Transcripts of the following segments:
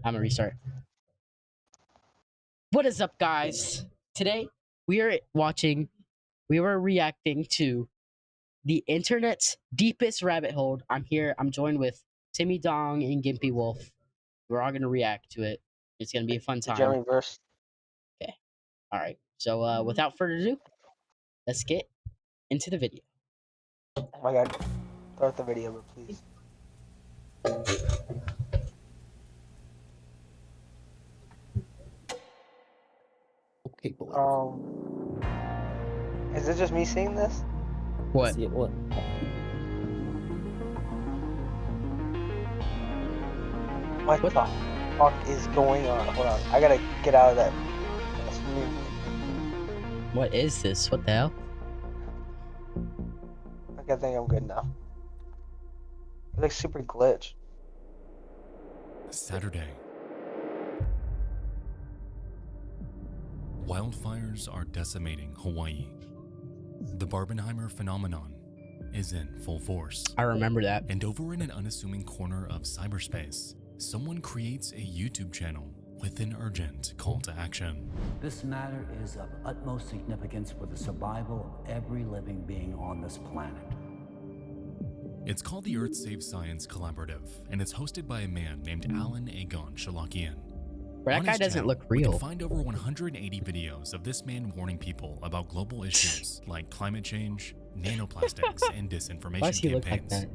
I'm gonna restart. What is up, guys? Today we are reacting to the internet's deepest rabbit hole. I'm here. I'm joined with Timmy Dong and Gimpy Wolf. We're all gonna react to it. It's gonna be a fun The time. Jeremy verse. Okay. All right. So without further ado, let's get into the video. Oh my god. Start the video, please. Okay, boy. Is it just me seeing this? What? See it, what? What the fuck is going on? Hold on. I gotta get out of that. That's me. What is this? What the hell? Okay, I think I'm good now. It looks super glitch. Saturday. Wildfires are decimating Hawaii. The Barbenheimer phenomenon is in full force. I remember that. And over in an unassuming corner of cyberspace, someone creates a YouTube channel with an urgent call to action. This matter is of utmost significance for the survival of every living being on this planet. It's called the Earth Save Science Collaborative, and it's hosted by a man named Alan Agon Shalakian. But that On guy his doesn't channel, look We real. can find over 180 videos of this man warning people about global issues like climate change, nanoplastics, and disinformation Why does he look like campaigns.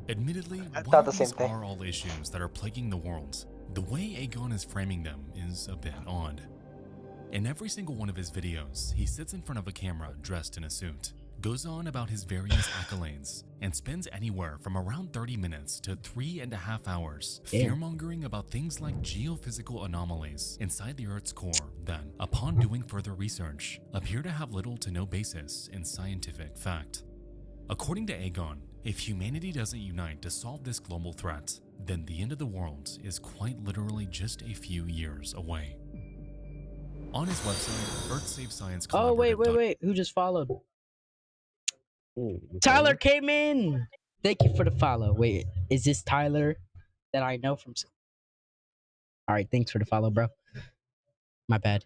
that? Admittedly, I thought while the same these thing. are all issues that are plaguing the world, the way Agon is framing them is a bit odd. In every single one of his videos, he sits in front of a camera dressed in a suit, goes on about his various accolades, and spends anywhere from around 30 minutes to 3.5 hours fear-mongering about things like geophysical anomalies inside the Earth's core that, upon doing further research, appear to have little to no basis in scientific fact. According to Agon, if humanity doesn't unite to solve this global threat, then the end of the world is quite literally just a few years away. On his website, Earth Save Science Oh wait. Collaborative. Who just followed? Ooh, Tyler okay. came in. Thank you for the follow. Wait, is this Tyler that I know from school? All right, thanks for the follow, bro. My bad.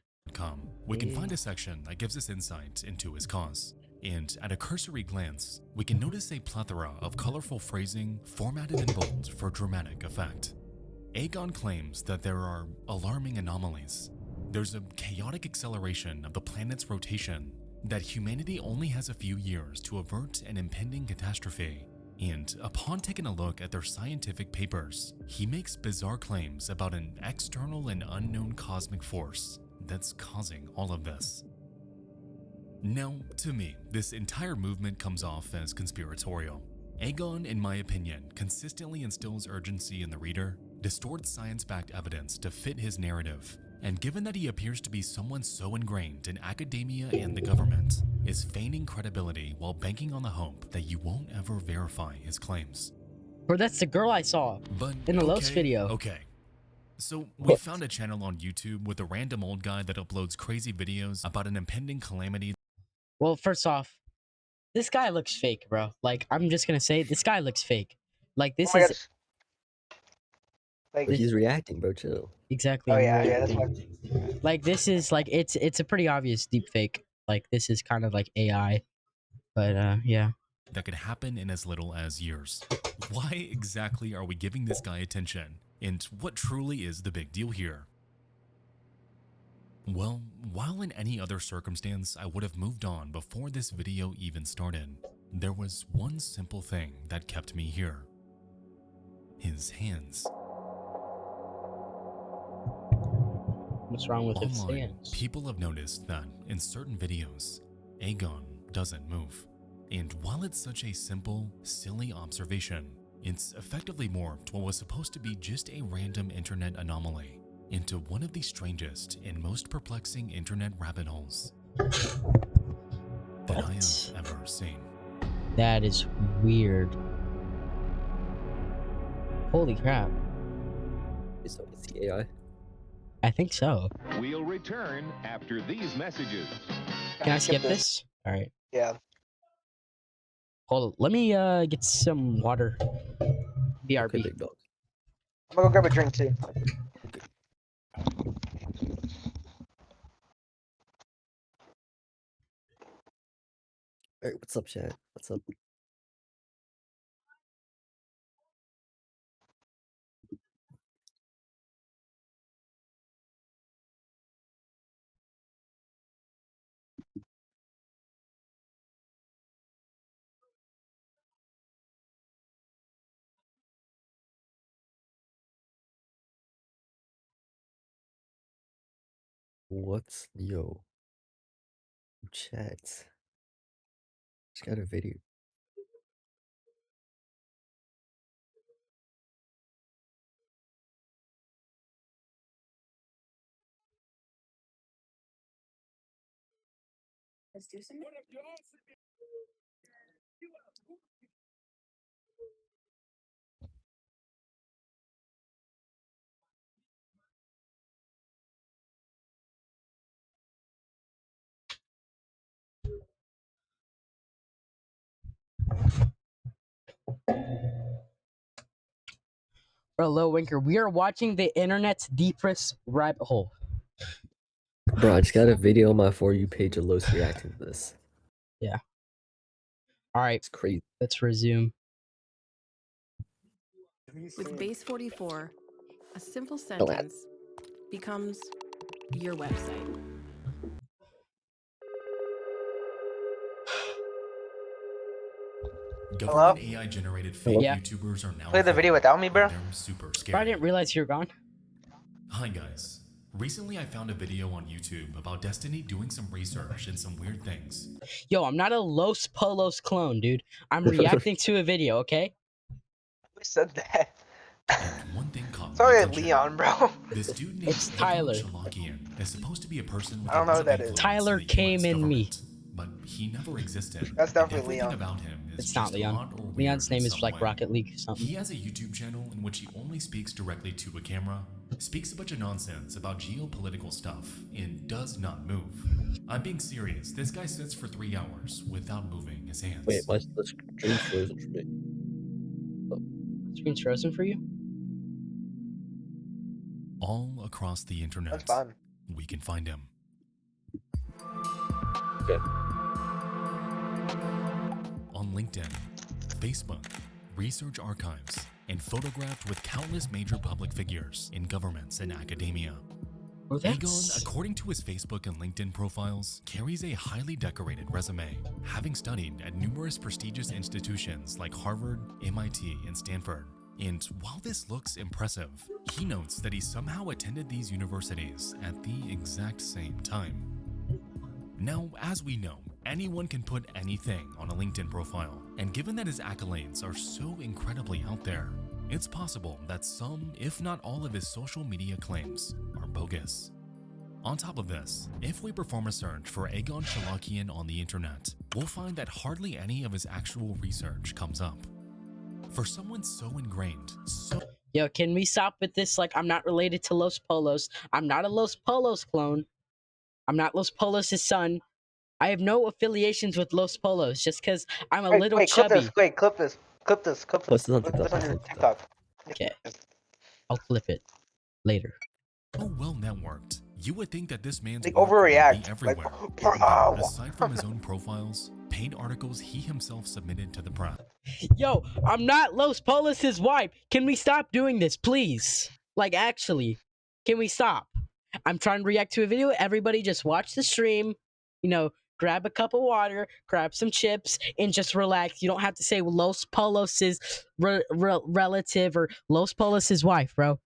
We can find a section that gives us insight into his cause. And at a cursory glance, we can notice a plethora of colorful phrasing formatted in bold for dramatic effect. Agon claims that there are alarming anomalies. There's a chaotic acceleration of the planet's rotation, that humanity only has a few years to avert an impending catastrophe. And upon taking a look at their scientific papers, he makes bizarre claims about an external and unknown cosmic force that's causing all of this. Now, to me, this entire movement comes off as conspiratorial. Agon, in my opinion, consistently instills urgency in the reader, distorts science-backed evidence to fit his narrative, and given that he appears to be someone so ingrained in academia and the government, is feigning credibility while banking on the hope that you won't ever verify his claims. Bro, that's the girl I saw But in the Los video. Okay. So we found a channel on YouTube with a random old guy that uploads crazy videos about an impending calamity. Well, first off, this guy looks fake, bro. Like, I'm just gonna say, this guy looks fake. Like, this Oh my is gosh. Like, But he's reacting, bro. Chill. exactly. oh I'm yeah, that's reacting. why. Like, this is like it's a pretty obvious deep fake. Like, this is kind of like AI, but yeah. That could happen in as little as years. Why exactly are we giving this guy attention? And what truly is the big deal here? Well, while in any other circumstance I would have moved on before this video even started, there was one simple thing that kept me here. His hands. What's wrong with his Online, hands? people have noticed that in certain videos, Agon doesn't move. And while it's such a simple, silly observation, it's effectively morphed what was supposed to be just a random internet anomaly into one of the strangest and most perplexing internet rabbit holes that I have ever seen. That is weird. Holy crap. It's the AI. I think so. We'll return after these messages. Can I skip this? All right. Yeah. Hold on. Let me get some water. BRB. Okay, big dog. I'm gonna go grab a drink too. Okay. Alright, what's up, chat? What's up? What's yo? Chat. Just got a video. Let's do some. Bro, Lil Winker, we are watching the internet's deepest rabbit hole. Bro, I just got a video on my For You page of Los reacting to this. Yeah. All right, It's crazy. let's resume. With base 44, a simple Don't ask. sentence becomes your website. Government AI generated fake Yeah. YouTubers are now Play the video without me, bro. They're super Bro, I scary. didn't realize you were gone. Hi guys. Recently I found a video on YouTube about Destiny doing some research and some weird things. Yo, I'm not a Los Polos clone, dude. I'm reacting to a video, okay? Who said that? And one thing caught my Sorry, attention. Leon, bro. This dude named It's Tyler. Shalakian is supposed to be a person with I don't know a who lot that of is. influence Tyler in the came US in me. government, but he never existed. That's and definitely everything Leon. about him is It's not just Leon. odd or weird Leon's name in is some like way. Rocket League or something. He has a YouTube channel in which he only speaks directly to a camera, speaks a bunch of nonsense about geopolitical stuff, and does not move. I'm being serious. This guy sits for 3 hours without moving his hands. Wait, why is the screen frozen for me? Screen's frozen for you? All across the internet, That's fun. we can find him. Okay. On LinkedIn, Facebook, research archives, and photographed with countless major public figures in governments and academia. Oh, Aegon, that's... according to his Facebook and LinkedIn profiles, carries a highly decorated resume, having studied at numerous prestigious institutions like Harvard, MIT, and Stanford. And while this looks impressive, he notes that he somehow attended these universities at the exact same time. Now, as we know, anyone can put anything on a LinkedIn profile, and given that his accolades are so incredibly out there, it's possible that some, if not all of his social media claims are bogus. On top of this, if we perform a search for Aegon Shalakian on the internet, we'll find that hardly any of his actual research comes up. For someone so ingrained, so Yo, can we stop with this? Like, I'm not related to Los Polos. I'm not a Los Polos clone. I'm not Los Polos' son. I have no affiliations with Los Polos just because I'm a little Wait, clip chubby. this. Wait, clip this. Clip this. Clip Post this. it on Clip TikTok. this on your TikTok. Okay. I'll clip it later. well networked, you would think that this man's They work would be overreact. everywhere. Like, But bro. aside from his own profiles, paid articles he himself submitted to the press, Yo, I'm not Los Polos' wife. Can we stop doing this, please? Like, actually, can we stop? I'm trying to react to a video. Everybody just watch the stream. You know, grab a cup of water, grab some chips, and just relax. You don't have to say Los Polos' relative or Los Polos' wife, bro.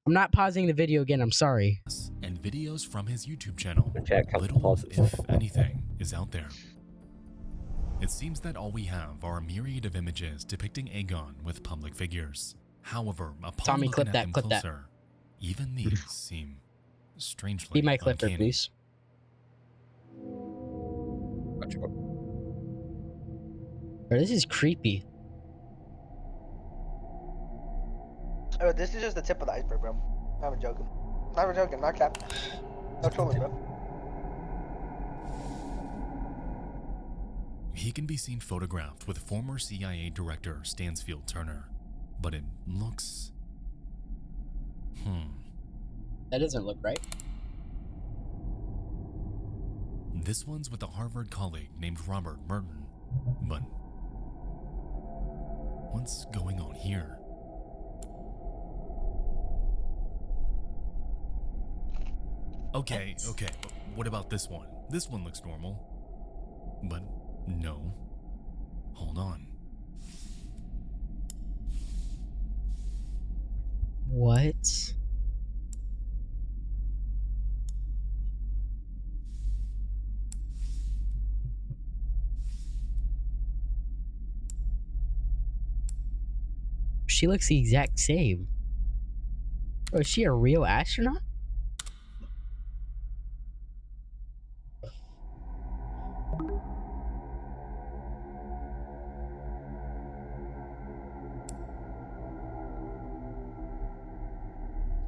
I'm not pausing the video again. I'm sorry. and videos from his YouTube channel. Chat, come Little, pause it. if anything, is out there. It seems that all we have are a myriad of images depicting Aegon with public figures. However, upon Tommy, looking clip at that, them clip that. closer, even these seem strangely Be my clipper, uncanny. please. Gotcha. Bro, this is creepy. Oh, this is just the tip of the iceberg, bro. Not even joking. Not even joking. Not cap. No trolling, bro. He can be seen photographed with former CIA Director Stansfield Turner, but it looks... That doesn't look right. This one's with a Harvard colleague named Robert Merton. But what's going on here? Okay, but what about this one? This one looks normal. But no. Hold on. What? She looks the exact same. Oh, is she a real astronaut?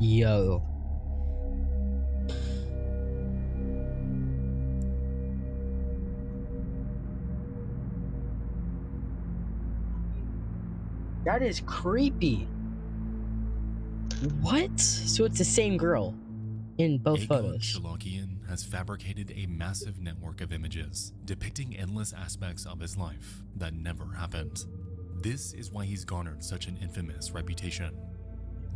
Yo. That is creepy. What? So it's the same girl in both Aegon photos. Shalakian has fabricated a massive network of images depicting endless aspects of his life that never happened. This is why he's garnered such an infamous reputation.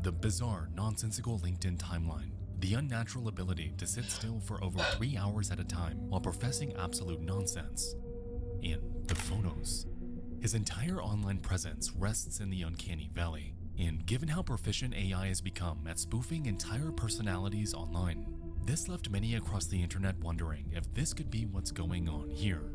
The bizarre, nonsensical LinkedIn timeline, the unnatural ability to sit still for over 3 hours at a time while professing absolute nonsense. In the photos, his entire online presence rests in the uncanny valley. And given how proficient AI has become at spoofing entire personalities online, this left many across the internet wondering if this could be what's going on here.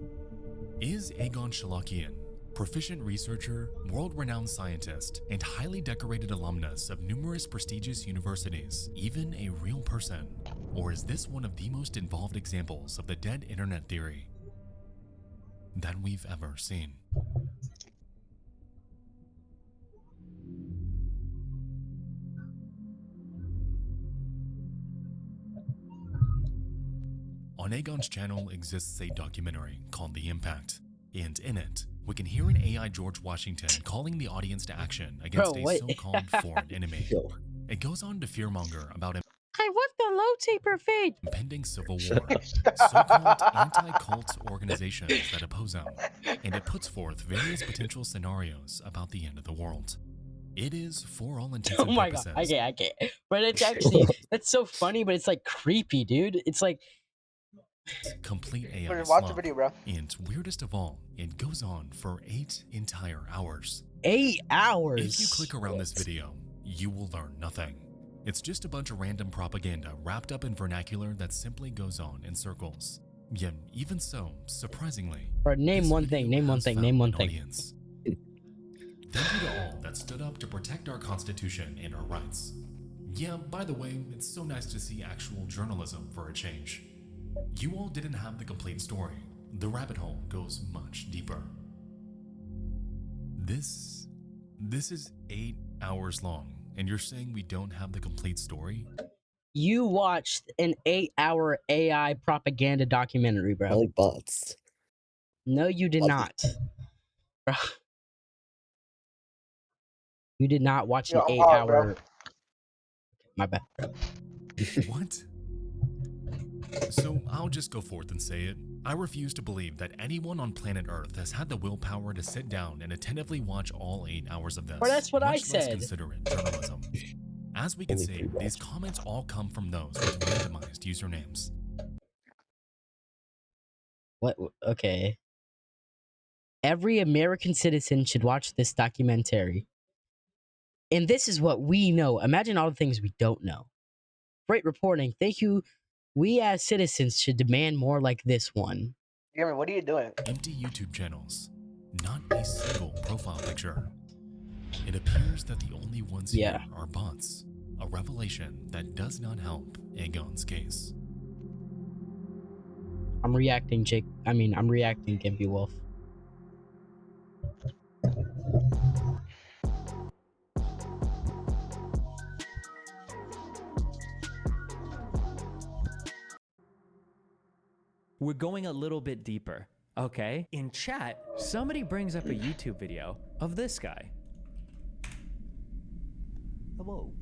Is Aegon Shalakian, proficient researcher, world-renowned scientist, and highly decorated alumnus of numerous prestigious universities, even a real person? Or is this one of the most involved examples of the dead internet theory that we've ever seen? On Aegon's channel exists a documentary called The Impact, and in it, we can hear an AI George Washington calling the audience to action against Bro, a what? so-called foreign enemy. Yo, It goes on to fearmonger about I want the low taper fade. impending civil Shut war, so-called anti-cult organizations that oppose him, and it puts forth various potential scenarios about the end of the world. It is, for all intents Oh and my god, purposes, I can't. But it's actually, that's so funny, but it's like creepy, dude. It's like, complete AI Watch the slop. video, bro. And weirdest of all, it goes on for 8 entire hours. 8 hours. If you click around this video, you will learn nothing. It's just a bunch of random propaganda wrapped up in vernacular that simply goes on in circles. Yet, even so, surprisingly, Or name this one thing, video name one has thing, found name one an thing. audience. Thank you to all that stood up to protect our Constitution and our rights. Yeah, by the way, it's so nice to see actual journalism for a change. You all didn't have the complete story. The rabbit hole goes much deeper. This is 8 hours long, and you're saying we don't have the complete story? You watched an 8-hour AI propaganda documentary, I bro. like bots. No, you did not. Bro. You did not watch Yo, an I'm 8 hard, bro. hour. My bad. What? So I'll just go forth and say it. I refuse to believe that anyone on planet Earth has had the willpower to sit down and attentively watch all 8 hours of this. Well, that's what I much less said. consider it journalism. As we can Only see, 3 these watched. comments all come from those with randomized usernames. What? Okay. Every American citizen should watch this documentary. And this is what we know. Imagine all the things we don't know. Great reporting. Thank you. We as citizens should demand more like this one. Jeremy, what are you doing? Empty YouTube channels. Not a single profile picture. It appears that the only ones Yeah. here are bots. A revelation that does not help Aegon's case. I'm reacting, Gimpy Wolf. We're going a little bit deeper, okay? In chat, somebody brings up a YouTube video of this guy. Hello.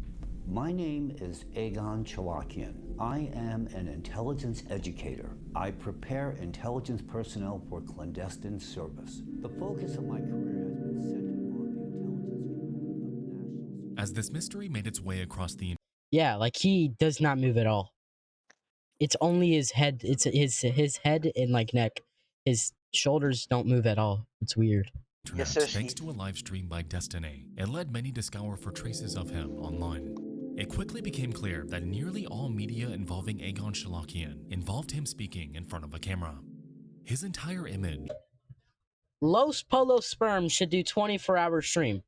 My name is Egon Chalakian. I am an intelligence educator. I prepare intelligence personnel for clandestine service. The focus of my career has been centered on the intelligence component of national. As this mystery made its way across the Yeah, like he does not move at all. It's only his head. It's his head and like neck. His shoulders don't move at all. It's weird. internet, Yes, sir, thanks Steve. to a live stream by Destiny, it led many to scour for traces of him online. It quickly became clear that nearly all media involving Egon Chalakian involved him speaking in front of a camera. His entire image Los Polo Sperm should do 24-hour stream.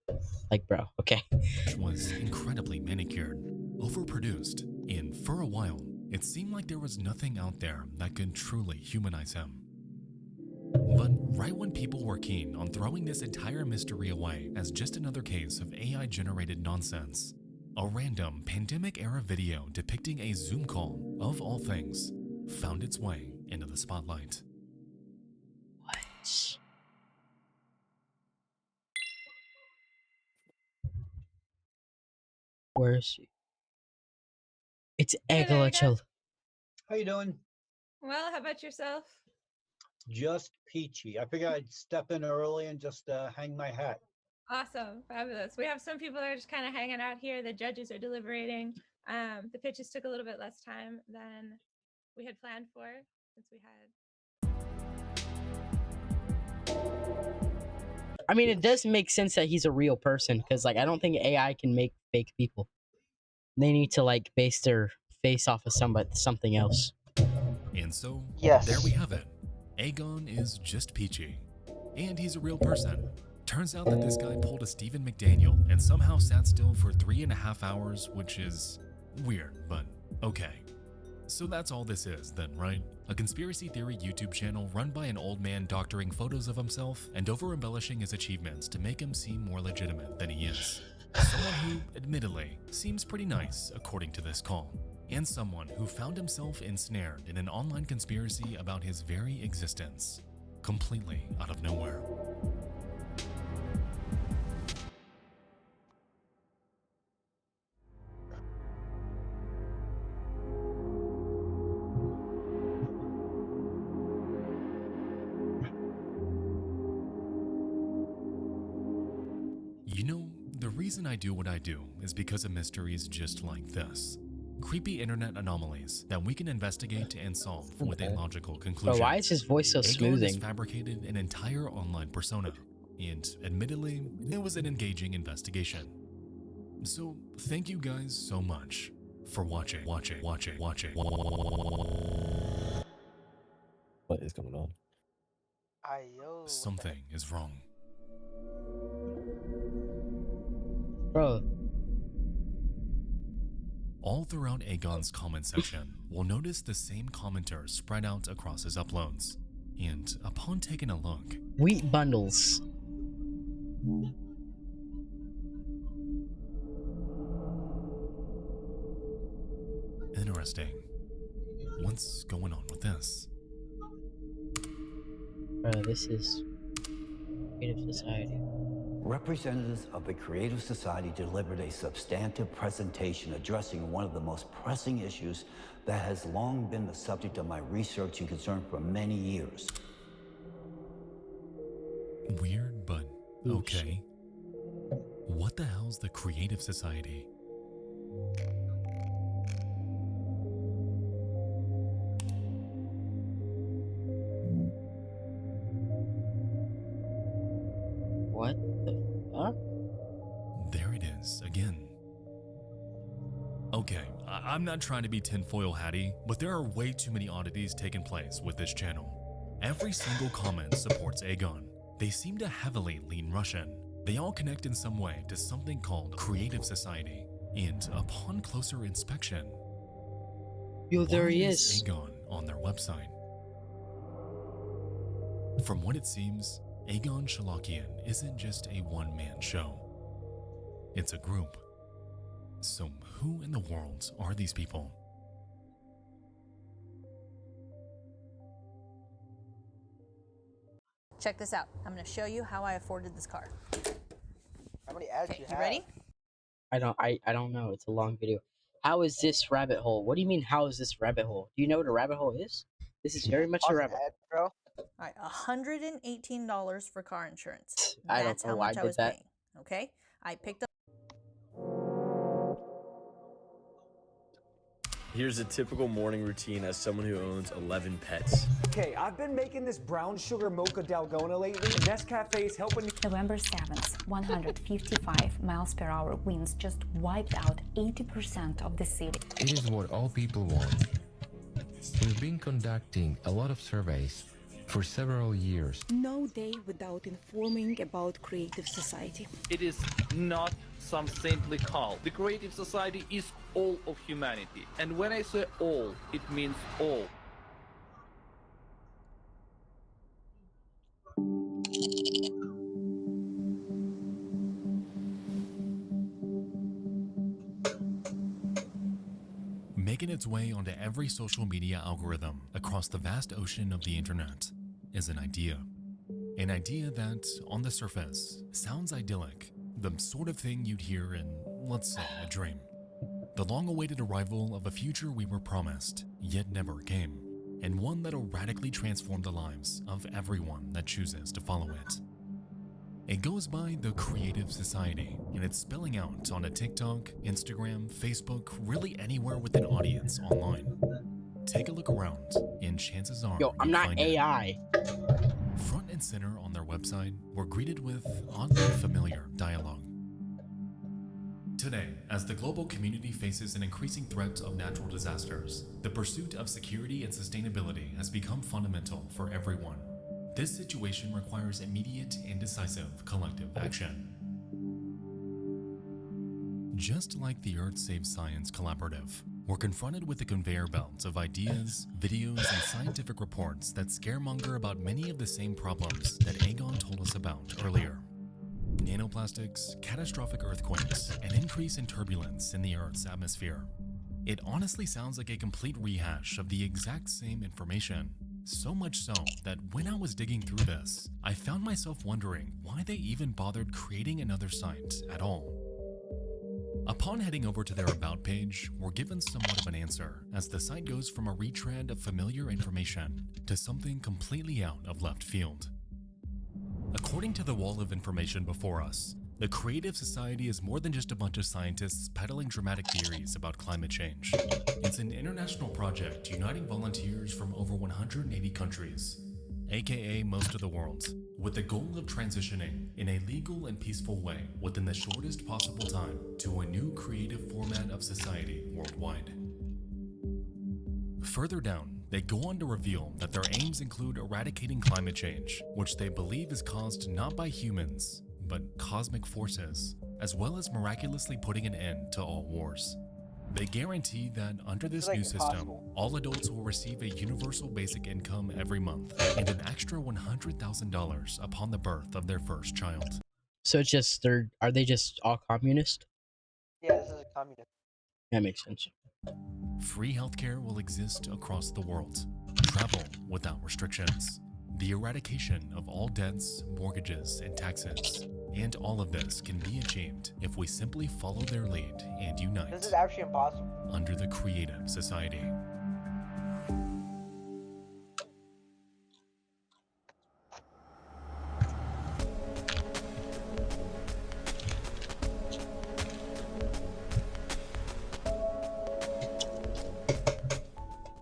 Like, bro, okay. was incredibly manicured, overproduced, and for a while, it seemed like there was nothing out there that could truly humanize him. But right when people were keen on throwing this entire mystery away as just another case of AI-generated nonsense, a random pandemic-era video depicting a Zoom call, of all things, found its way into the spotlight. What? Where is she? It's Hey there, Egla Egon. Chal. How you doing? Well, how about yourself? Just peachy. I figured I'd step in early and just hang my hat. Awesome, fabulous. We have some people that are just kind of hanging out here. The judges are deliberating. The pitches took a little bit less time than we had planned for, since we had. I mean, it does make sense that he's a real person because, like, I don't think AI can make fake people. They need to like base their face off of something else. And so, Yes. there we have it. Aegon is just peachy. And he's a real person. Turns out that this guy pulled a Stephen McDaniel and somehow sat still for 3.5 hours, which is weird, but okay. So that's all this is then, right? A conspiracy theory YouTube channel run by an old man doctoring photos of himself and over-embellishing his achievements to make him seem more legitimate than he is. Someone who, admittedly, seems pretty nice according to this call. And someone who found himself ensnared in an online conspiracy about his very existence, completely out of nowhere. You know, the reason I do what I do is because of mysteries just like this. Creepy internet anomalies that we can investigate and solve with a logical conclusion. But why is his voice so Aegon has smoothing? fabricated an entire online persona, and admittedly, it was an engaging investigation. So, thank you guys so much for watching. What is going on? Ayo. Something is wrong. Bro, All throughout Aegon's comment section, we'll notice the same commenters spread out across his uploads. And upon taking a look, wheat bundles. interesting. What's going on with this? Bro, this is Creative Society. Representatives of the Creative Society delivered a substantive presentation addressing one of the most pressing issues that has long been the subject of my research and concern for many years. Weird, but okay. What the hell's the Creative Society? What the fuck? There it is again. Okay, I'm not trying to be tinfoil hatty, but there are way too many oddities taking place with this channel. Every single comment supports Aegon. They seem to heavily lean Russian. They all connect in some way to something called Creative Society. And upon closer inspection, Yo, there why he is. Aegon on their website? From what it seems, Aegon Chalakian isn't just a one-man show. It's a group. So who in the world are these people? Check this out. I'm going to show you how I afforded this car. How many ads Okay, you you have? ready? I don't know. It's a long video. How is this rabbit hole? What do you mean? How is this rabbit hole? Do you know what a rabbit hole is? This is very much a Pause rabbit. ad, bro. All right, $118 for car insurance. I don't That's know how why I much I did was that. paying. Okay, I picked up. Here's a typical morning routine as someone who owns 11 pets. Okay, I've been making this brown sugar mocha dalgona lately. Nescafe is helping me. November 7th, 155 miles per hour winds just wiped out 80% of the city. It is what all people want. We've been conducting a lot of surveys for several years. No day without informing about Creative Society. It is not some saintly call. The Creative Society is all of humanity. And when I say all, it means all. Making its way onto every social media algorithm across the vast ocean of the internet is an idea. An idea that, on the surface, sounds idyllic, the sort of thing you'd hear in, let's say, a dream. The long-awaited arrival of a future we were promised, yet never came, and one that'll radically transform the lives of everyone that chooses to follow it. It goes by the Creative Society, and it's spilling out onto TikTok, Instagram, Facebook, really anywhere with an audience online. Take a look around, and chances are I'm not AI. Front and center on their website, we're greeted with oddly familiar dialogue. Today, as the global community faces an increasing threat of natural disasters, the pursuit of security and sustainability has become fundamental for everyone. This situation requires immediate and decisive collective action. Just like the Earth Saves Science Collaborative, we're confronted with a conveyor belt of ideas, videos, and scientific reports that scaremonger about many of the same problems that Aegon told us about earlier. Nanoplastics, catastrophic earthquakes, an increase in turbulence in the Earth's atmosphere. It honestly sounds like a complete rehash of the exact same information. So much so that when I was digging through this, I found myself wondering why they even bothered creating another site at all. Upon heading over to their About page, we're given somewhat of an answer, as the site goes from a retread of familiar information to something completely out of left field. According to the wall of information before us, the Creative Society is more than just a bunch of scientists peddling dramatic theories about climate change. It's an international project uniting volunteers from over 180 countries, aka most of the world, with the goal of transitioning in a legal and peaceful way within the shortest possible time to a new creative format of society worldwide. Further down, they go on to reveal that their aims include eradicating climate change, which they believe is caused not by humans, but cosmic forces, as well as miraculously putting an end to all wars. They guarantee that under this new system, all adults will receive a universal basic income every month and an extra $100,000 upon the birth of their first child. So it's just are they just all communist? Yeah, this is a communist. That makes sense. Free healthcare will exist across the world. Travel without restrictions. The eradication of all debts, mortgages, and taxes. And all of this can be achieved if we simply follow their lead and unite. This is actually impossible. Under the Creative Society.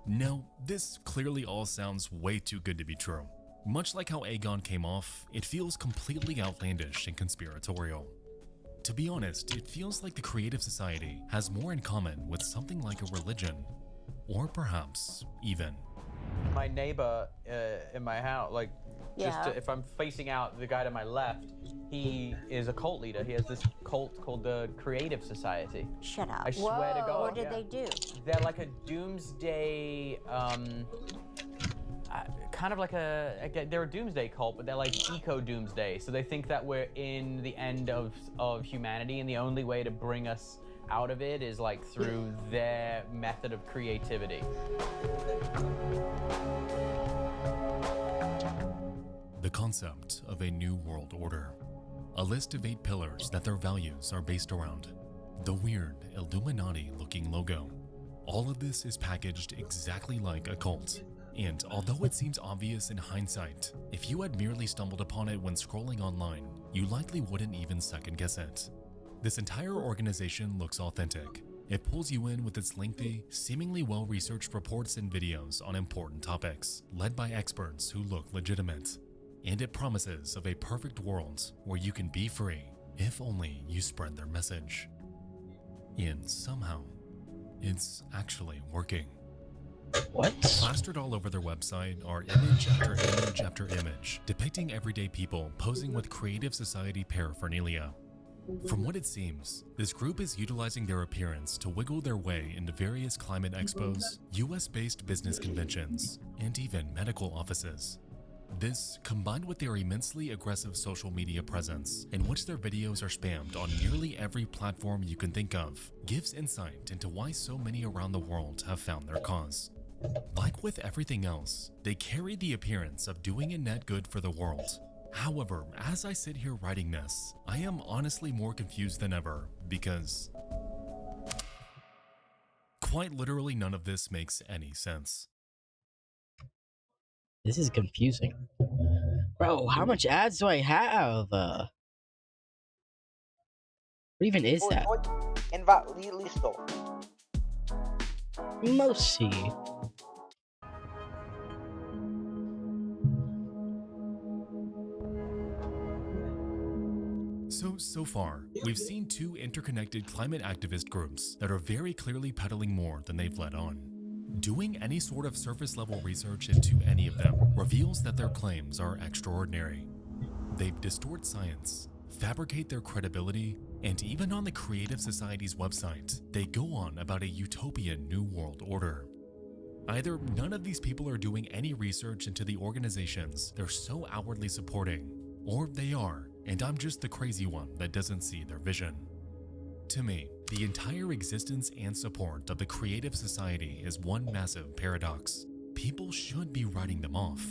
No, this clearly all sounds way too good to be true. Much like how Aegon came off, it feels completely outlandish and conspiratorial. To be honest, it feels like the Creative Society has more in common with something like a religion, or perhaps even. My neighbor in my house, like, if I'm facing out the guy to my left, he is a cult leader. He has this cult called the Creative Society. Shut up. I swear to God. What did they do? They're like a doomsday, kind of like they're a doomsday cult, but they're like eco-doomsday. So they think that we're in the end of humanity, and the only way to bring us out of it is like through their method of creativity. The concept of a new world order. A list of 8 pillars that their values are based around. the weird Illuminati-looking logo. All of this is packaged exactly like a cult. And although it seems obvious in hindsight, if you had merely stumbled upon it when scrolling online, you likely wouldn't even second guess it. This entire organization looks authentic. It pulls you in with its lengthy, seemingly well-researched reports and videos on important topics, led by experts who look legitimate. And it promises of a perfect world where you can be free if only you spread their message. And somehow, it's actually working. What? Plastered all over their website are image after image after image depicting everyday people posing with Creative Society paraphernalia. From what it seems, this group is utilizing their appearance to wiggle their way into various climate expos, US-based business conventions, and even medical offices. This, combined with their immensely aggressive social media presence, in which their videos are spammed on nearly every platform you can think of, gives insight into why so many around the world have found their cause. Like with everything else, they carry the appearance of doing a net good for the world. However, as I sit here writing this, I am honestly more confused than ever because quite literally none of this makes any sense. This is confusing. Bro, how much ads do I have? What even is that? Listo. Mosi. So far, we've seen two interconnected climate activist groups that are very clearly peddling more than they've let on. Doing any sort of surface level research into any of them reveals that their claims are extraordinary. They distort science, fabricate their credibility, and even on the Creative Society's website, they go on about a utopian new world order. Either none of these people are doing any research into the organizations they're so outwardly supporting, or they are, and I'm just the crazy one that doesn't see their vision. To me, the entire existence and support of the Creative Society is one massive paradox. People should be writing them off.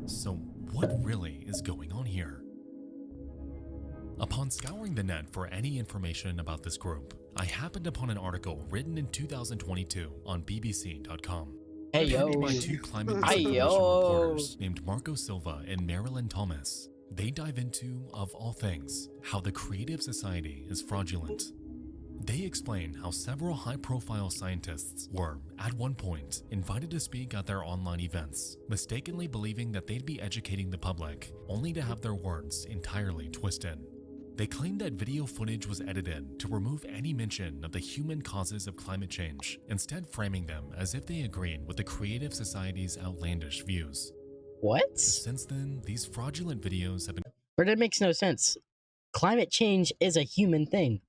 So what really is going on here? Upon scouring the net for any information about this group, I happened upon an article written in 2022 on BBC.com. Hey yo. By two climate Hey misinformation yo. reporters named Marco Silva and Marilyn Thomas. They dive into, of all things, how the Creative Society is fraudulent. They explain how several high-profile scientists were, at one point, invited to speak at their online events, mistakenly believing that they'd be educating the public, only to have their words entirely twisted. They claimed that video footage was edited to remove any mention of the human causes of climate change, instead framing them as if they agreed with the Creative Society's outlandish views. What? Since then, these fraudulent videos have been... But it makes no sense. Climate change is a human thing.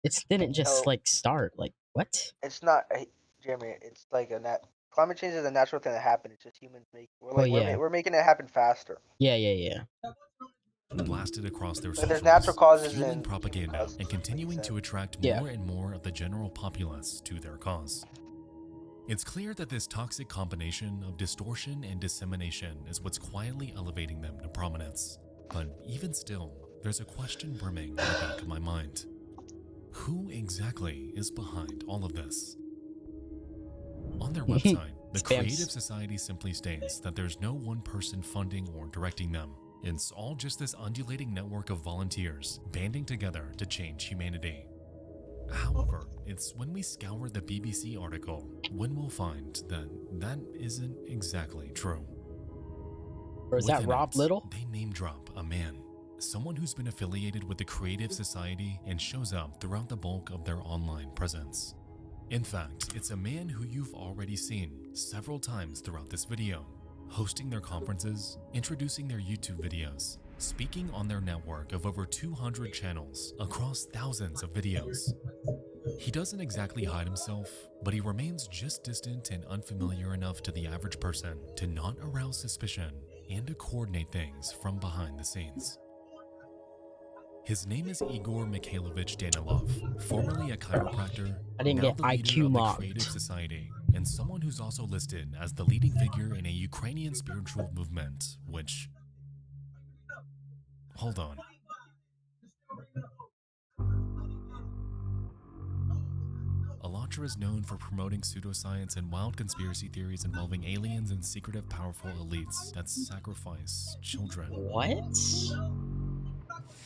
It didn't just like start. Like what? It's not, Jeremy. It's like climate change is a natural thing that happened. It's just humans make. We're making it happen faster. Yeah. Blasted across their But there's socials, natural causes fueling and propaganda causes, and continuing to attract more and more of the general populace to their cause. It's clear that this toxic combination of distortion and dissemination is what's quietly elevating them to prominence. But even still, there's a question brimming in the back of my mind. Who exactly is behind all of this? On their website, the Creative Society simply states that there's no one person funding or directing them. It's all just this undulating network of volunteers banding together to change humanity. However, it's when we scour the BBC article when we'll find that that isn't exactly true. Or is that Rob Little? They name drop a man, someone who's been affiliated with the Creative Society and shows up throughout the bulk of their online presence. In fact, it's a man who you've already seen several times throughout this video, hosting their conferences, introducing their YouTube videos, speaking on their network of over 200 channels across thousands of videos. He doesn't exactly hide himself, but he remains just distant and unfamiliar enough to the average person to not arouse suspicion and to coordinate things from behind the scenes. His name is Igor Mikhailovich Danilov, formerly a chiropractor, I didn't now get the leader IQ of the mocked. Creative Society, and someone who's also listed as the leading figure in a Ukrainian spiritual movement, which... Hold on. Alatra is known for promoting pseudoscience and wild conspiracy theories involving aliens and secretive powerful elites that sacrifice children. What?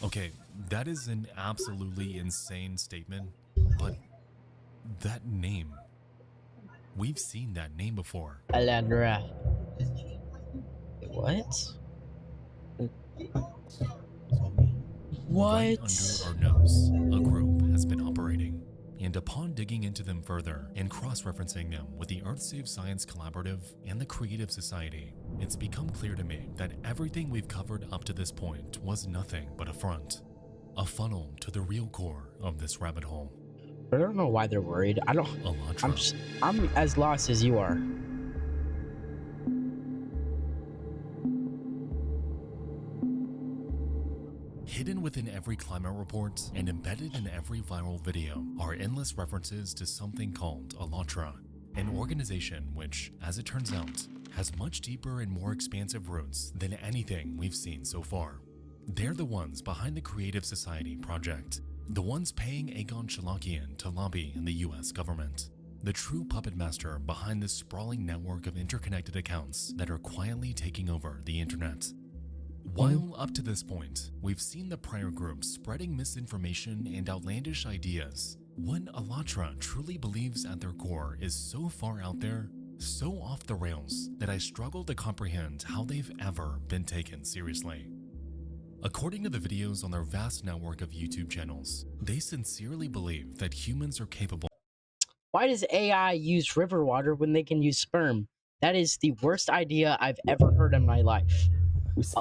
Okay, that is an absolutely insane statement, but that name, we've seen that name before. Alatra. What? Right under our nose, a group has been operating. And upon digging into them further and cross-referencing them with the Earth Save Science Collaborative and the Creative Society, it's become clear to me that everything we've covered up to this point was nothing but a front. A funnel to the real core of this rabbit hole. I don't know why they're worried. I'm as lost as you are. Hidden within every climate report and embedded in every viral video are endless references to something called Alatra, an organization which, as it turns out, has much deeper and more expansive roots than anything we've seen so far. They're the ones behind the Creative Society project, the ones paying Egon Shalakian to lobby in the US government, the true puppet master behind this sprawling network of interconnected accounts that are quietly taking over the internet. While up to this point, we've seen the prior groups spreading misinformation and outlandish ideas, what Alatra truly believes at their core is so far out there, so off the rails, that I struggle to comprehend how they've ever been taken seriously. According to the videos on their vast network of YouTube channels, they sincerely believe that humans are capable. Why does AI use river water when they can use sperm? That is the worst idea I've ever heard in my life. That's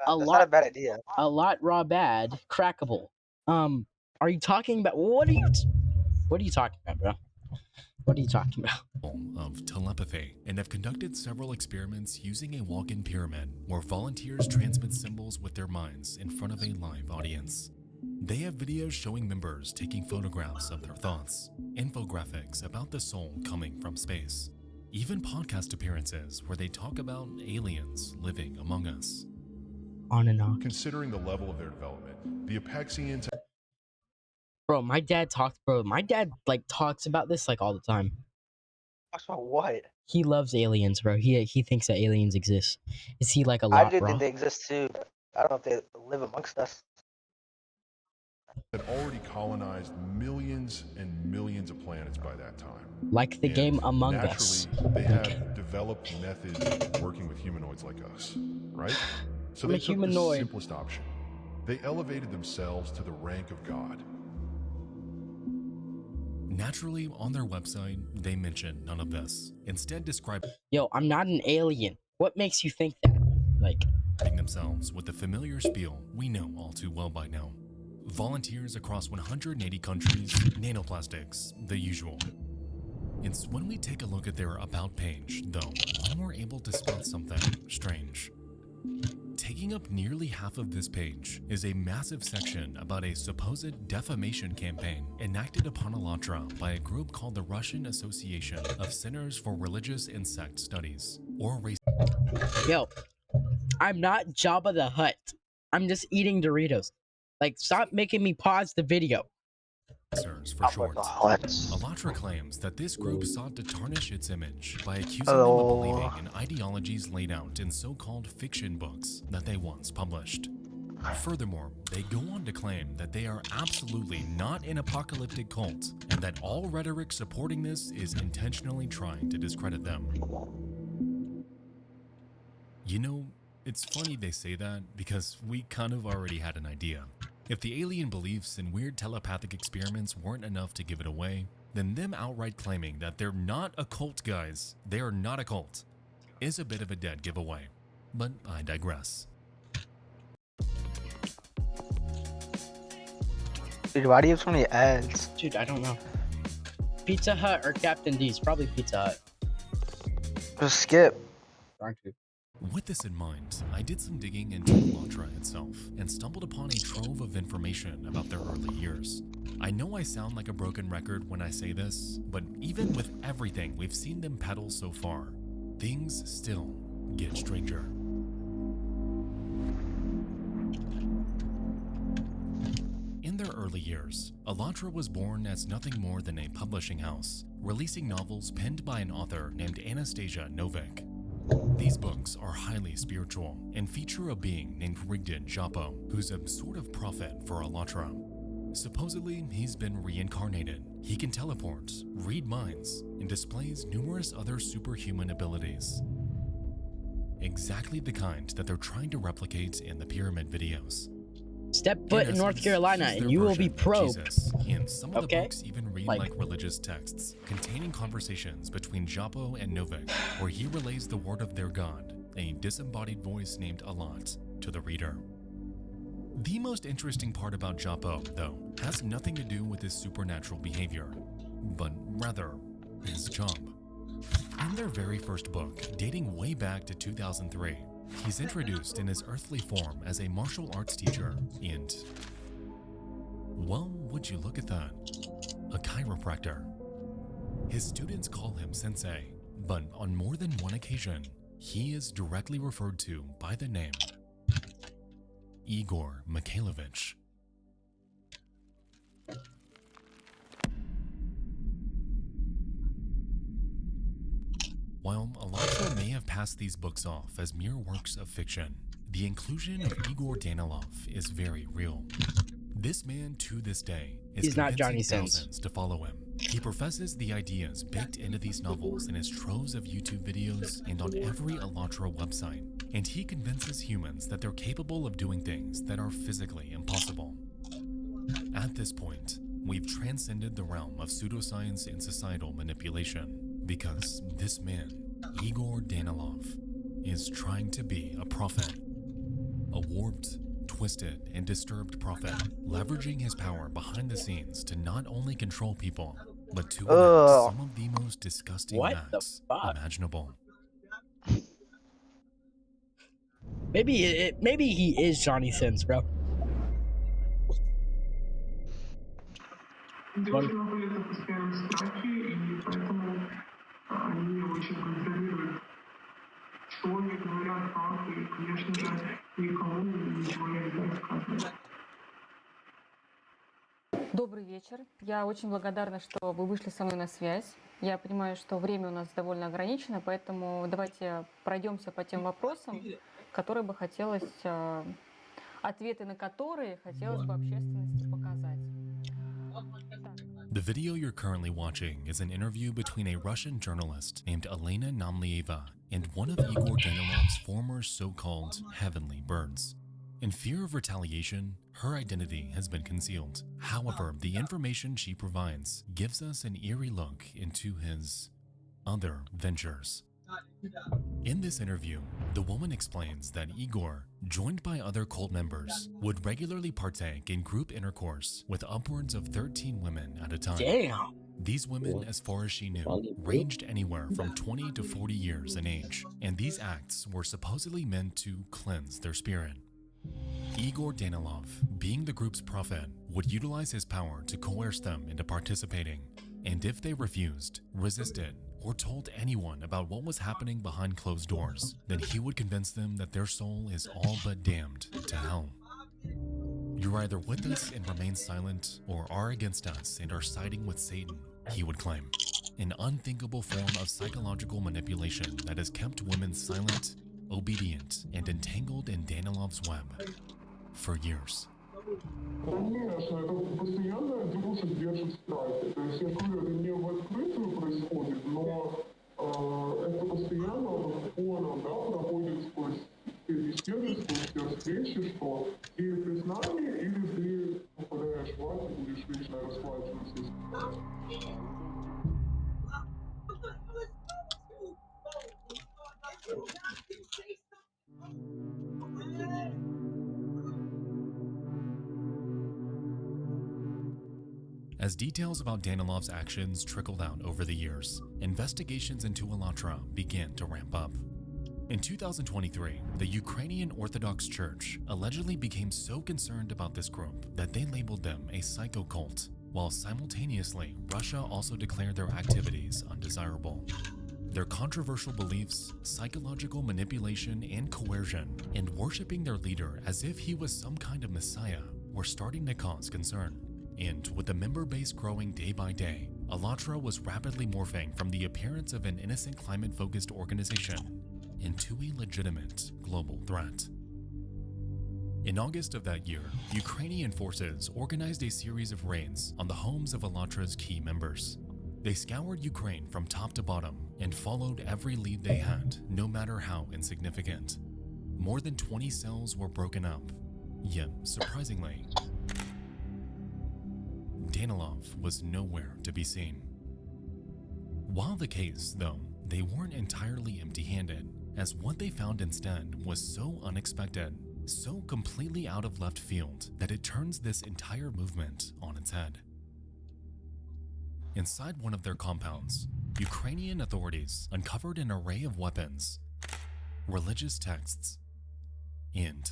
not a bad idea. A lot raw bad, crackable. Are you talking about what are you talking about, bro? What are you talking about? Of telepathy, and have conducted several experiments using a walk-in pyramid where volunteers transmit symbols with their minds in front of a live audience. They have videos showing members taking photographs of their thoughts, infographics about the soul coming from space, even podcast appearances where they talk about aliens living among us. On and on. Considering the level of their development, the Apexians. Bro, my dad like talks about this like all the time. Talks about what? He loves aliens, bro. He thinks that aliens exist. Is he like a I lot do raw? think they exist too, but I don't know if they live amongst us. Had already colonized millions and millions of planets by that time. Like the game Among Us. They have developed methods of working with humanoids like us, right? So I'm they a took humanoid. the simplest option. They elevated themselves to the rank of God. Naturally, on their website, they mention none of this. Instead, describe Yo, I'm not an alien. What makes you think that? Like, themselves with the familiar spiel we know all too well by now. Volunteers across 180 countries, nanoplastics, the usual. It's when we take a look at their About page, though, when we're able to spot something strange. Taking up nearly half of this page is a massive section about a supposed defamation campaign enacted upon Alatra by a group called the Russian Association of Centers for Religious Insect Studies, or Race. yo, I'm not Jabba the Hutt. I'm just eating Doritos. Like, stop making me pause the video. For short. Alatra claims that this group sought to tarnish its image by accusing them of believing in ideologies laid out in so-called fiction books that they once published. Furthermore, they go on to claim that they are absolutely not an apocalyptic cult and that all rhetoric supporting this is intentionally trying to discredit them. You know, it's funny they say that because we kind of already had an idea. If the alien beliefs and weird telepathic experiments weren't enough to give it away, then them outright claiming that they're not a cult, guys, they are not a cult, is a bit of a dead giveaway. But I digress. Dude, why do you have so many ads? Dude, I don't know. Pizza Hut or Captain D's? Probably Pizza Hut. Just skip. With this in mind, I did some digging into Alatra itself and stumbled upon a trove of information about their early years. I know I sound like a broken record when I say this, but even with everything we've seen them peddle so far, things still get stranger. In their early years, Alatra was born as nothing more than a publishing house, releasing novels penned by an author named Anastasia Novik. These books are highly spiritual and feature a being named Rigdon Japo, who's a sort of prophet for Alatra. Supposedly, he's been reincarnated. He can teleport, read minds, and displays numerous other superhuman abilities. Exactly the kind that they're trying to replicate in the pyramid videos. Step foot in North Carolina and you will be probed. And some of the books even read like religious texts, containing conversations between Japo and Novik, where he relays the word of their god, a disembodied voice named Alat, to the reader. The most interesting part about Japo, though, has nothing to do with his supernatural behavior, but rather his job. In their very first book, dating way back to 2003, he's introduced in his earthly form as a martial arts teacher and, well, would you look at that, a chiropractor. His students call him sensei, but on more than one occasion, he is directly referred to by the name Igor Mikhailovich. While Alatra may have passed these books off as mere works of fiction, the inclusion of Igor Danilov is very real. This man, to this day, is convincing thousands to follow him. He professes the ideas baked into these novels in his troves of YouTube videos and on every Alatra website, and he convinces humans that they're capable of doing things that are physically impossible. At this point, we've transcended the realm of pseudoscience and societal manipulation, because this man, Igor Danilov, is trying to be a prophet. A warped, twisted, and disturbed prophet, leveraging his power behind the scenes to not only control people, but to enact some of the most disgusting acts imaginable. Maybe he is Johnny Sins, bro. Девушки находятся в постоянном страхе, и поэтому они очень контролируют, что они говорят, как, и, конечно же, никому ничего нельзя рассказывать. Добрый вечер. Я очень благодарна, что вы вышли со мной на связь. Я понимаю, что время у нас довольно ограничено, поэтому давайте пройдемся по тем вопросам, которые бы хотелось, ответы на которые хотелось бы общественности показать. The video you're currently watching is an interview between a Russian journalist named Elena Namlieva and one of Igor Danilov's former so-called heavenly birds. In fear of retaliation, her identity has been concealed. However, the information she provides gives us an eerie look into his other ventures. In this interview, the woman explains that Igor, joined by other cult members, would regularly partake in group intercourse with upwards of 13 women at a time. Damn. These women, as far as she knew, ranged anywhere from 20 to 40 years in age, and these acts were supposedly meant to cleanse their spirit. Igor Danilov, being the group's prophet, would utilize his power to coerce them into participating, and if they refused, resisted, or told anyone about what was happening behind closed doors, then he would convince them that their soul is all but damned to hell. You're either with us and remain silent, or are against us and are siding with Satan, he would claim. An unthinkable form of psychological manipulation that has kept women silent, obedient, and entangled in Danilov's web for years. Конечно, это постоянно девушек держит в страхе. То есть я говорю, это не в открытую происходит, но это постоянно вот фоном, да, проходит сквозь все беседы, сквозь все встречи, что или ты с нами, или ты попадаешь в ад и будешь вечно расплачиваться. As details about Danilov's actions trickled out over the years, investigations into Alatra began to ramp up. In 2023, the Ukrainian Orthodox Church allegedly became so concerned about this group that they labeled them a psycho cult, while simultaneously Russia also declared their activities undesirable. Their controversial beliefs, psychological manipulation and coercion, and worshipping their leader as if he was some kind of messiah were starting to cause concern. And with the member base growing day by day, Alatra was rapidly morphing from the appearance of an innocent climate-focused organization into a legitimate global threat. In August of that year, Ukrainian forces organized a series of raids on the homes of Alatra's key members. They scoured Ukraine from top to bottom and followed every lead they had, no matter how insignificant. More than 20 cells were broken up, yet surprisingly, Danilov was nowhere to be seen. While the case, though, they weren't entirely empty-handed, as what they found instead was so unexpected, so completely out of left field, that it turns this entire movement on its head. Inside one of their compounds, Ukrainian authorities uncovered an array of weapons, religious texts, and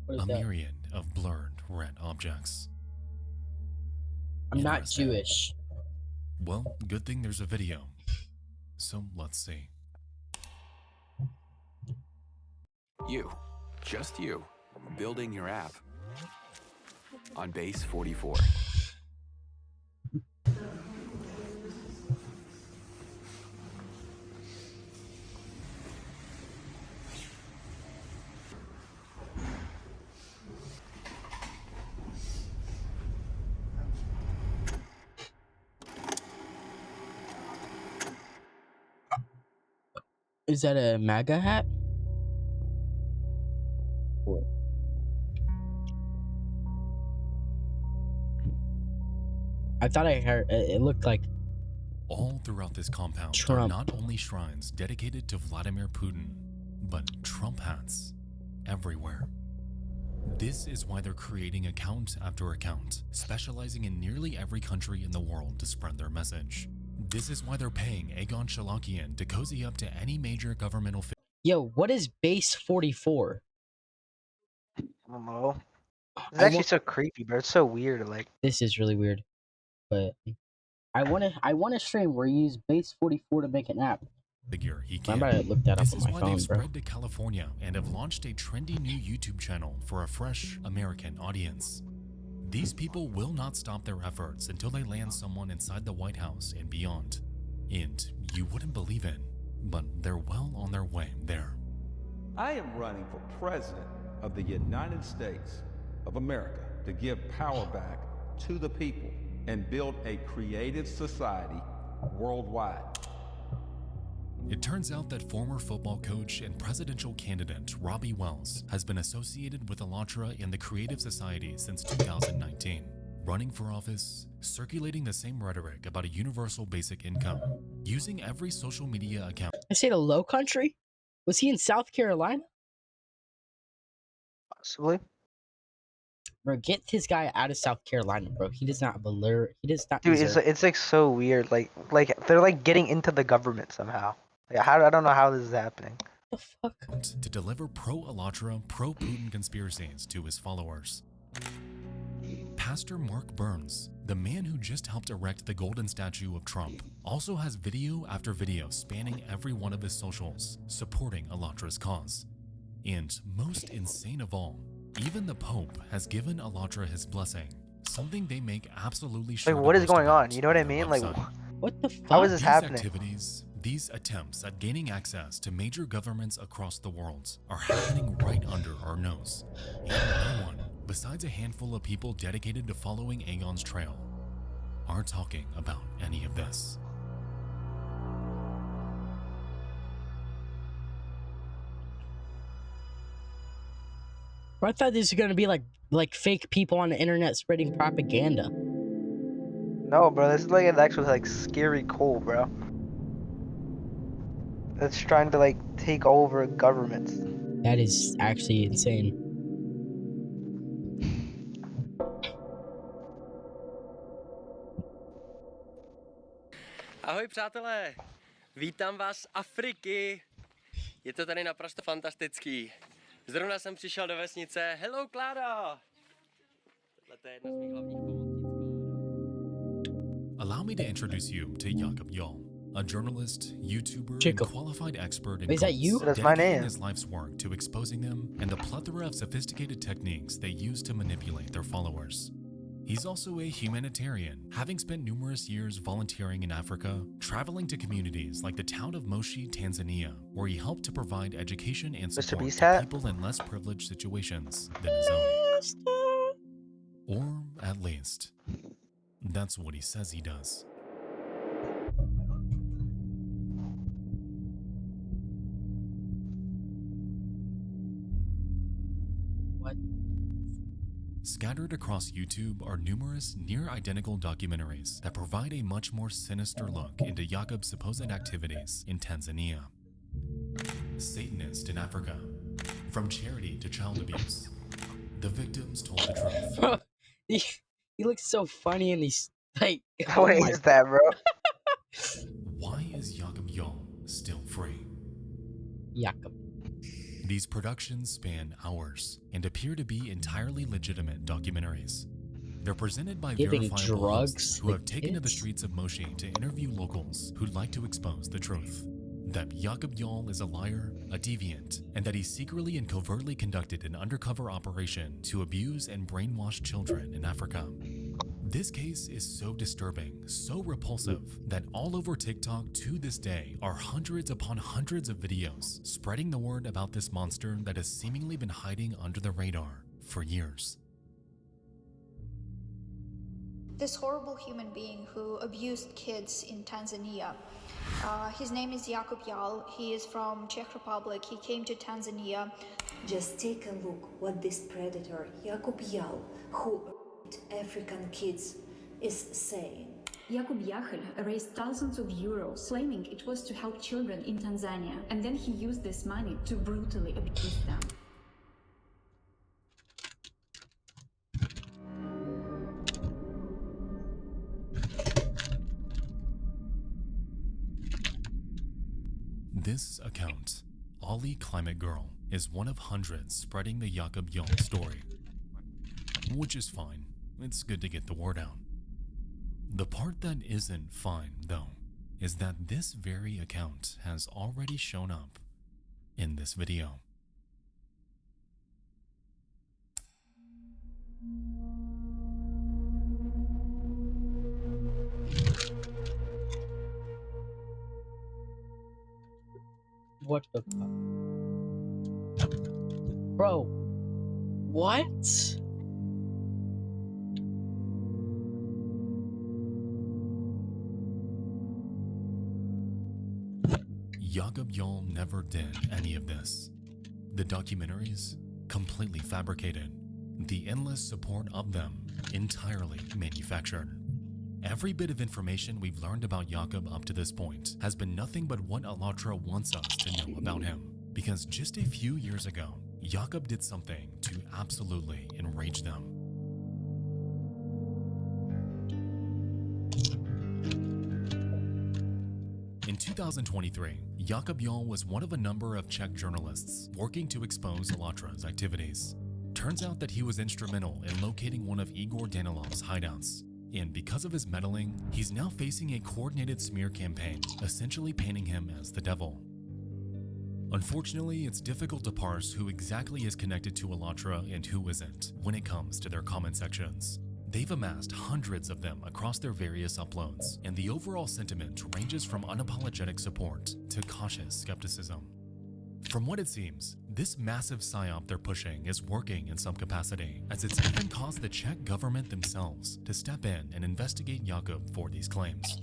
a myriad of blurred red objects. I'm not Interesting. Jewish. Well, good thing there's a video. So let's see. You, just you, building your app on Base 44. Is that a MAGA hat? I thought I heard it looked like All throughout this compound Trump. are not only shrines dedicated to Vladimir Putin, but Trump hats everywhere. This is why they're creating account after account, specializing in nearly every country in the world to spread their message. This is why they're paying Egon Shalakian to cozy up to any major governmental Yo, what is base 44? I don't know. It's actually so creepy, bro. It's so weird. Like, This is really weird. But I wanna stream where you use base 44 to make an app. figure he I'm can. about to look that up This on is my why phone, they've bro. spread to California and have launched a trendy new YouTube channel for a fresh American audience. These people will not stop their efforts until they land someone inside the White House and beyond. And you wouldn't believe it, but they're well on their way there. I am running for president of the United States of America to give power back to the people and build a creative society worldwide. It turns out that former football coach and presidential candidate Robbie Wells has been associated with Alatra in the Creative Society since 2019, running for office, circulating the same rhetoric about a universal basic income, using every social media account. I say the Low Country? Was he in South Carolina? Possibly. Bro, get this guy out of South Carolina, bro. He does not he does not Dude, deserve. it's like so weird. Like they're like getting into the government somehow. Like, I don't know how this is happening. To deliver pro-Alatra, pro-Putin conspiracies to his followers. Pastor Mark Burns, the man who just helped erect the golden statue of Trump, also has video after video spanning every one of his socials, supporting Alatra's cause. And most insane of all, even the Pope has given Alatra his blessing, something they make absolutely sure Like, to what is boast going about on? You know what I on their mean? Like, website. What the fuck? How is this These happening? activities, these attempts at gaining access to major governments across the world are happening right under our nose. And no one, besides a handful of people dedicated to following Aegon's trail, are talking about any of this. Bro, I thought this was gonna be like fake people on the internet spreading propaganda. No, bro, this is like an actual like scary cult, bro. That's trying to like take over governments. That is actually insane. Ahoj přátelé, vítám vás z Afriky. Je to tady naprosto fantastický. Zrovna jsem přišel do vesnice. Hello, Klára! Tohle je jedna z mých hlavních pomocnic. Allow me to introduce you to Jakob Jol. a journalist, YouTuber, Chico. and qualified expert in Is that cults, you? That's my dedicating name. his life's work to exposing them and the plethora of sophisticated techniques they use to manipulate their followers. He's also a humanitarian, having spent numerous years volunteering in Africa, traveling to communities like the town of Moshi, Tanzania, where he helped to provide education and Mr. support Beast to hat? people in less privileged situations than his own. Or at least, that's what he says he does. What? Scattered across YouTube are numerous near-identical documentaries that provide a much more sinister look into Jakob's supposed activities in Tanzania. Satanist in Africa, from charity to child abuse, the victims told the truth. Bro, he looks so funny in these, like, What is that, bro? Why is Jakob Jarl still free? Jakob. These productions span hours and appear to be entirely legitimate documentaries. They're presented by Giving verifiable drugs hosts to who have taken to the kids? streets of Moshi to interview locals who'd like to expose the truth. That Jakob Jarl is a liar, a deviant, and that he secretly and covertly conducted an undercover operation to abuse and brainwash children in Africa. This case is so disturbing, so repulsive, that all over TikTok to this day are hundreds upon hundreds of videos spreading the word about this monster that has seemingly been hiding under the radar for years. This horrible human being who abused kids in Tanzania. His name is Jakob Jarl. He is from Czech Republic. He came to Tanzania. Just take a look what this predator, Jakob Jarl, who African kids, is saying. Jakob Jarl raised thousands of euros, claiming it was to help children in Tanzania, and then he used this money to brutally abuse them. This account, Ollie Climate Girl, is one of hundreds spreading the Jakob Jarl story. Which is fine. It's good to get the word out. The part that isn't fine, though, is that this very account has already shown up in this video. What the fuck? Bro, what? Jakob Jarl never did any of this. The documentaries, completely fabricated. The endless support of them, entirely manufactured. Every bit of information we've learned about Jakob up to this point has been nothing but what Alatra wants us to know about him. Because just a few years ago, Jakob did something to absolutely enrage them. In 2023, Jakob Jarl was one of a number of Czech journalists working to expose Alatra's activities. Turns out that he was instrumental in locating one of Igor Danilov's hideouts. And because of his meddling, he's now facing a coordinated smear campaign, essentially painting him as the devil. Unfortunately, it's difficult to parse who exactly is connected to Alatra and who isn't when it comes to their comment sections. They've amassed hundreds of them across their various uploads, and the overall sentiment ranges from unapologetic support to cautious skepticism. From what it seems, this massive psyop they're pushing is working in some capacity, as it's even caused the Czech government themselves to step in and investigate Jakob for these claims.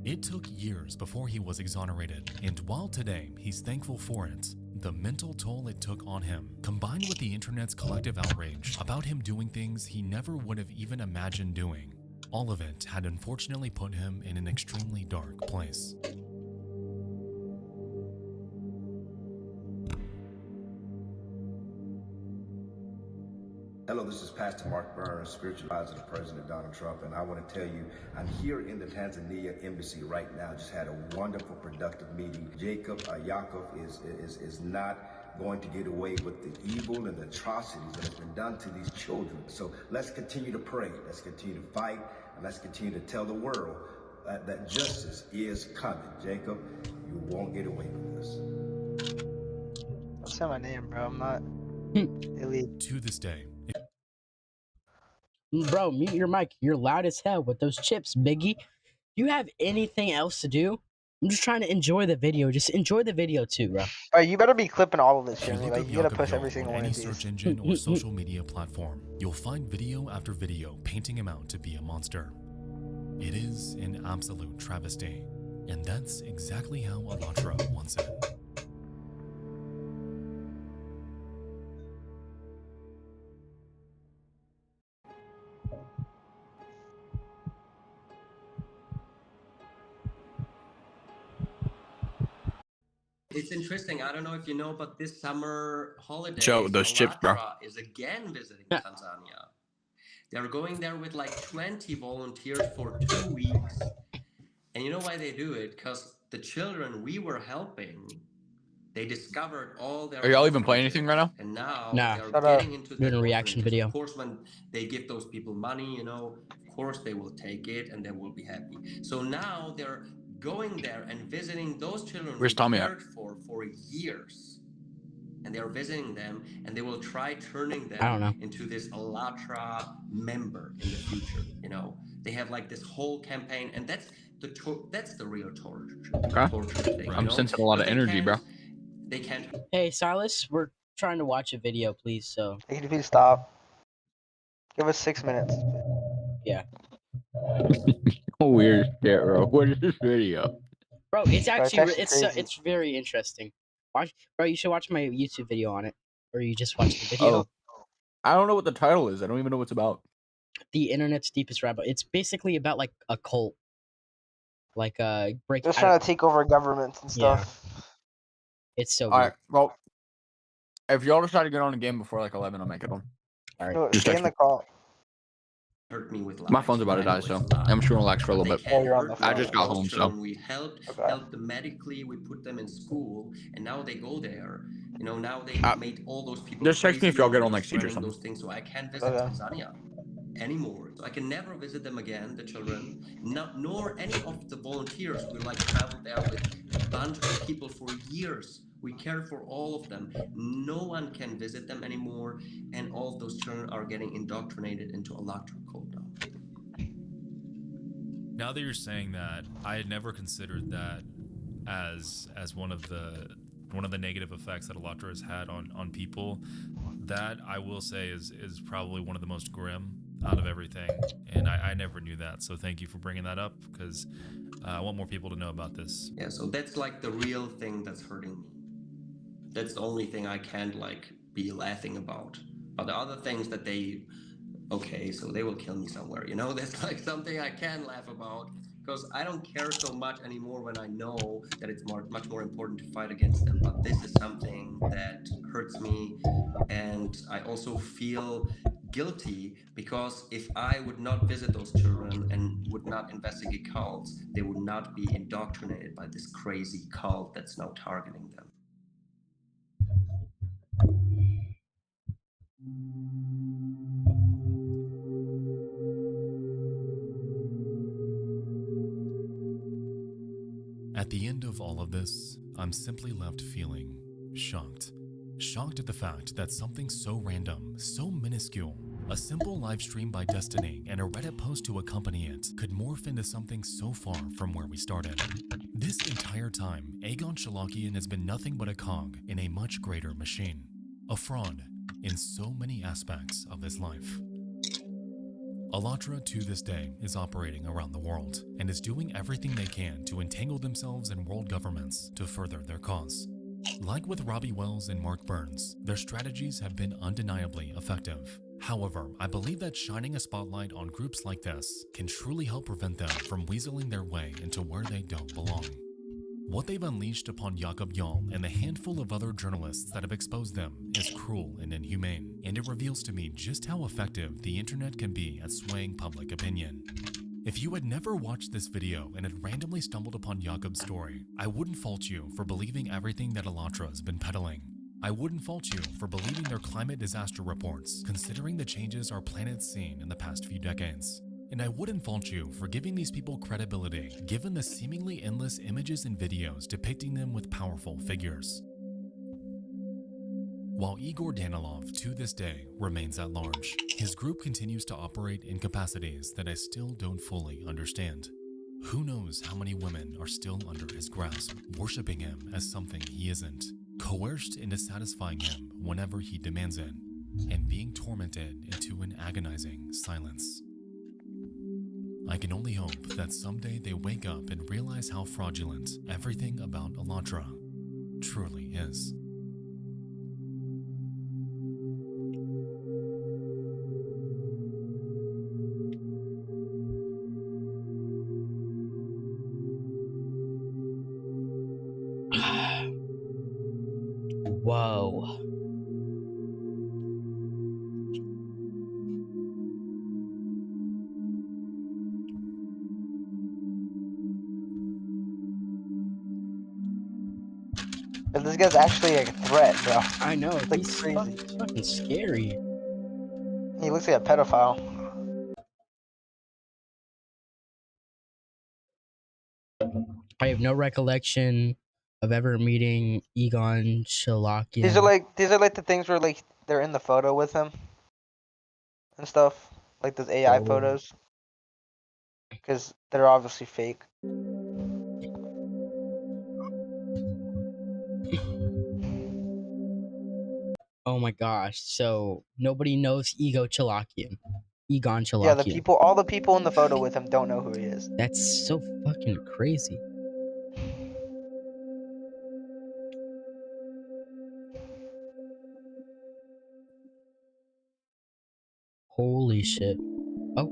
It took years before he was exonerated, and while today he's thankful for it, the mental toll it took on him, combined with the internet's collective outrage about him doing things he never would have even imagined doing, all of it had unfortunately put him in an extremely dark place. Hello, this is Pastor Mark Burns, spiritual advisor to President Donald Trump, and I want to tell you, I'm here in the Tanzania embassy right now. Just had a wonderful, productive meeting. Jacob is not going to get away with the evil and the atrocities that has been done to these children. So let's continue to pray, let's continue to fight, and let's continue to tell the world that justice is coming, Jacob. You won't get away with this. Don't say my name, bro. I'm not elite. To this day, Bro, mute your mic. You're loud as hell with those chips, Biggie. Do you have anything else to do? I'm just trying to enjoy the video. Just enjoy the video too, bro. Alright, you better be clipping all of this, if you Jeremy. look Like, up you gotta Jakob push every Jarl single on one any of these. search engine or social media platform, you'll find video after video painting him out to be a monster. It is an absolute travesty, and that's exactly how Alatra wants it. It's interesting. I don't know if you know, but this summer holidays, Chill with those chips, bro. Alatra is again visiting Tanzania. They're going there with like 20 volunteers for 2 weeks. And you know why they do it? Because the children we were helping, they discovered all their Are y'all even playing anything right now? and now Nah. they're Shut getting up. into Doing the a reaction orphanages. video. Of course, when they give those people money, you know, of course they will take it and they will be happy. So now they're going there and visiting those children Where's we Tommy at? cared for years. And they are visiting them, and they will try turning I don't know. them into this Alatra member in the future. You know, they have like this whole campaign, and that's the real torture. Okay. Torture thing. I'm you know? sensing a lot of Because energy, bro. They can't. Hey, Silas, we're trying to watch a video, please. So Hey, can you please stop? Give us 6 minutes. yeah, Weird shit, bro. What is this video? bro, it's actually actually crazy. it's very interesting. Watch, bro. You should watch my YouTube video on it, or you just watch the video. Oh, I don't know what the title is. I don't even know what it's about. The internet's deepest rabbit. It's basically about like a cult, like break. Just trying to take over governments and Yeah. stuff. It's so All weird. right. Well, if y'all decide to get on the game before like 11, I'll make it on. All right. No, Just stay text in me. the call. Hurt me with lies. My phone's about to I know die, it's so lies, I'm just gonna relax for a but little they bit. can't you're on the hurt phone. I just got those home, so children we helped Okay. them medically. We put them in school, and now they go there. You know, now they made all those people just text me if crazy, y'all and get they're on like Siege or spreading something. those things. So I can't visit Okay. Tanzania anymore. So I can never visit them again, the children. Nor any of the volunteers. We like traveled there with a bunch of people for years. We cared for all of them. No one can visit them anymore, and all of those children are getting indoctrinated into Alatra cult now. Now that you're saying that, I had never considered that as one of the negative effects that Alatra has had on people. That I will say is probably one of the most grim out of everything, and I never knew that. So thank you for bringing that up, because I want more people to know about this. Yeah, so that's like the real thing that's hurting me. That's the only thing I can't like be laughing about. But the other things that okay, so they will kill me somewhere, you know? That's like something I can laugh about, because I don't care so much anymore when I know that it's much more important to fight against them. But this is something that hurts me, and I also feel guilty, because if I would not visit those children and would not investigate cults, they would not be indoctrinated by this crazy cult that's now targeting them. At the end of all of this, I'm simply left feeling shocked. Shocked at the fact that something so random, so minuscule, a simple live stream by Destiny and a Reddit post to accompany it, could morph into something so far from where we started. This entire time, Aegon Shalakian has been nothing but a cog in a much greater machine. A fraud in so many aspects of his life. Alatra to this day is operating around the world and is doing everything they can to entangle themselves in world governments to further their cause. Like with Robbie Wells and Mark Burns, their strategies have been undeniably effective. However, I believe that shining a spotlight on groups like this can truly help prevent them from weaseling their way into where they don't belong. What they've unleashed upon Jakob Jarl and the handful of other journalists that have exposed them is cruel and inhumane, and it reveals to me just how effective the internet can be at swaying public opinion. If you had never watched this video and had randomly stumbled upon Jakob's story, I wouldn't fault you for believing everything that Alatra has been peddling. I wouldn't fault you for believing their climate disaster reports, considering the changes our planet's seen in the past few decades. And I wouldn't fault you for giving these people credibility, given the seemingly endless images and videos depicting them with powerful figures. While Igor Danilov, to this day, remains at large, his group continues to operate in capacities that I still don't fully understand. Who knows how many women are still under his grasp, worshipping him as something he isn't, coerced into satisfying him whenever he demands it, and being tormented into an agonizing silence. I can only hope that someday they wake up and realize how fraudulent everything about Elantra truly is. Whoa. But this guy's actually a threat, bro. I know, It's like he's crazy. fucking scary. He looks like a pedophile. I have no recollection of ever meeting Egon Shalakian. These are like the things where like they're in the photo with him and stuff, like those AI photos, because they're obviously fake. Oh my gosh! So nobody knows Egon Chalakian. Yeah, all the people in the photo with him don't know who he is. That's so fucking crazy. Holy shit. Oh.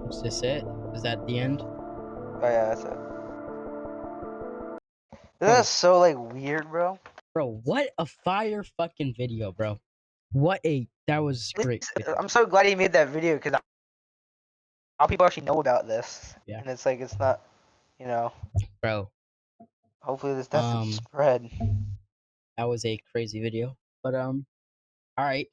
Is this it? Is that the end? Oh yeah, that's it. This is so like weird, bro. Bro, what a fire fucking video, bro. That was great. I'm so glad he made that video because how people actually know about this. Yeah. And it's like it's not, you know. Bro. Hopefully this doesn't spread. That was a crazy video. But alright.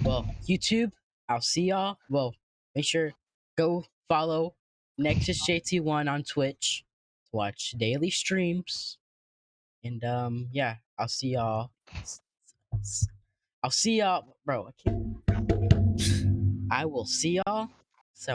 Well, YouTube, I'll see y'all. Well, make sure go follow Nexus JT1 on Twitch to watch daily streams. And yeah, I'll see y'all. I'll see y'all, bro. I will see y'all some